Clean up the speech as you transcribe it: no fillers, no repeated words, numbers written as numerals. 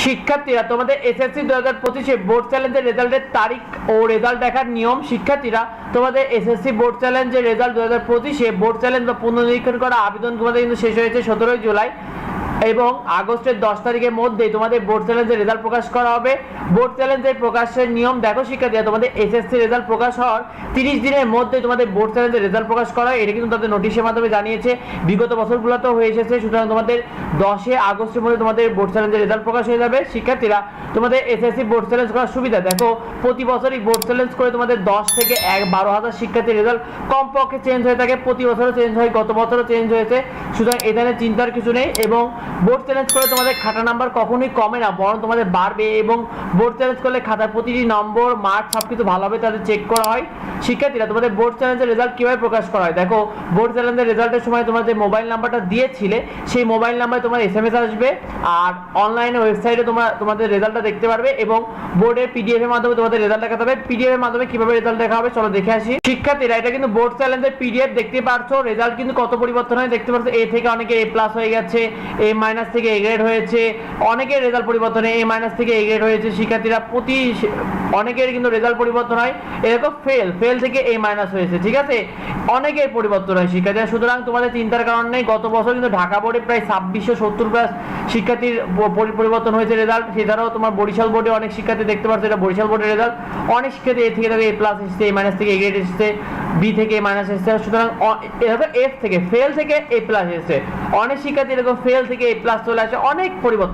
শিক্ষার্থীরা তোমাদের SSC 2025 board চ্যালেঞ্জের রেজাল্টের তারিখ ও রেজাল্ট দেখার নিয়ম। শিক্ষার্থীরা তোমাদের এসএসসি বোর্ড চ্যালেঞ্জের রেজাল্ট 2025 বোর্ড চ্যালেঞ্জ বা পুনর্নিরীক্ষণ করা আবেদন তোমাদের কিন্তু শেষ হয়েছে 17 জুলাই এবং আগস্টের 10 তারিখের মধ্যে তোমাদের বোর্ড চ্যালেঞ্জের রেজাল্ট প্রকাশ করা হবে। বোর্ড চ্যালেঞ্জের প্রকাশের নিয়ম দেখো শিক্ষার্থীরা, তোমাদের এসএসসি রেজাল্ট প্রকাশ হওয়ার 30 দিনের মধ্যে তোমাদের বোর্ড চ্যালেঞ্জের রেজাল্ট প্রকাশ করা হয়। এটা কিন্তু তাদের নোটিশের মাধ্যমে জানিয়েছে, বিগত বছরগুলোতেও হয়ে এসেছে। সুতরাং তোমাদের 10 আগস্টের মধ্যে তোমাদের বোর্ড চ্যালেঞ্জের রেজাল্ট প্রকাশ হয়ে যাবে। শিক্ষার্থীরা তোমাদের এসএসসি বোর্ড চ্যালেঞ্জ করার সুবিধা দেখো, প্রতি বছরই বোর্ড চ্যালেঞ্জ করে তোমাদের 10 থেকে 12,000 শিক্ষার্থীর রেজাল্ট কমপক্ষে চেঞ্জ হয়ে থাকে, প্রতি বছরও চেঞ্জ হয়, গত বছরও চেঞ্জ হয়েছে। সুতরাং এখানে চিন্তার কিছু নেই এবং বোর্ড চ্যালেঞ্জ করে তোমাদের খাতা নাম্বার কখনোই কমে না, বরং তোমাদের বাড়বে। এবং বোর্ড চ্যালেঞ্জ করলে খাতার প্রতিটি নম্বর মার্ক সবকিছু ভালোভাবে তাদের চেক করা হয়। শিক্ষার্থীরা তোমাদের বোর্ড চ্যালেঞ্জের রেজাল্ট কিভাবে প্রকাশ করা হয় দেখো, বোর্ড চ্যালেঞ্জের রেজাল্টের সময় তোমার যে মোবাইল নাম্বারটা দিয়েছিলে সেই মোবাইল নাম্বারে তোমার এসএমএস আসবে, আর অনলাইনে ওয়েবসাইটে তোমাদের রেজাল্টটা দেখতে পারবে এবং বোর্ডের পিডিএফ এর মাধ্যমে তোমাদের রেজাল্ট দেখাতে হবে। পিডিএফ এর মাধ্যমে কিভাবে রেজাল্ট দেখা হবে চলো দেখে আসি। শিক্ষার্থীরা এটা কিন্তু বোর্ড চ্যালেঞ্জের পিডিএফ দেখতে পারছো, রেজাল্ট কিন্তু কত পরিবর্তন হয় দেখতে পাচ্ছ। এ থেকে অনেকে এ প্লাস হয়ে গেছে, এ মাইনাস থেকে এ গ্রেড হয়েছে, অনেকের রেজাল্ট পরিবর্তন হয়, এ মাইনাস থেকে এ গ্রেড হয়েছে। শিক্ষার্থীরা অনেকের কিন্তু রেজাল্ট পরিবর্তন হয়, এরকম ফেল থেকে এ মাইনাস হয়েছে, ঠিক আছে, অনেকের পরিবর্তন হয় শিক্ষার্থীরা। সুতরাং তোমাদের চিন্তার কারণ নেই, গত বছর কিন্তু ঢাকা বোর্ডে প্রায় 2670 শিক্ষার্থীর পরিবর্তন হয়েছে রেজাল্ট। সেছাড়াও তোমার বরিশাল বোর্ডে অনেক শিক্ষার্থী দেখতে পাচ্ছ, এটা বরিশাল বোর্ডের রেজাল্ট। অনেক শিক্ষার্থী এ থেকে এ প্লাস এসেছে, এ মাইনাস থেকে এ গ্রেড এসেছে, বি থেকে এ মাইনাস এসেছে। সুতরাং এরকম এফ থেকে ফেল থেকে এ প্লাস এসেছে, অনেক শিক্ষার্থী এরকম ফেল থেকে এ প্লাস চলে আসে, অনেক পরিবর্তন।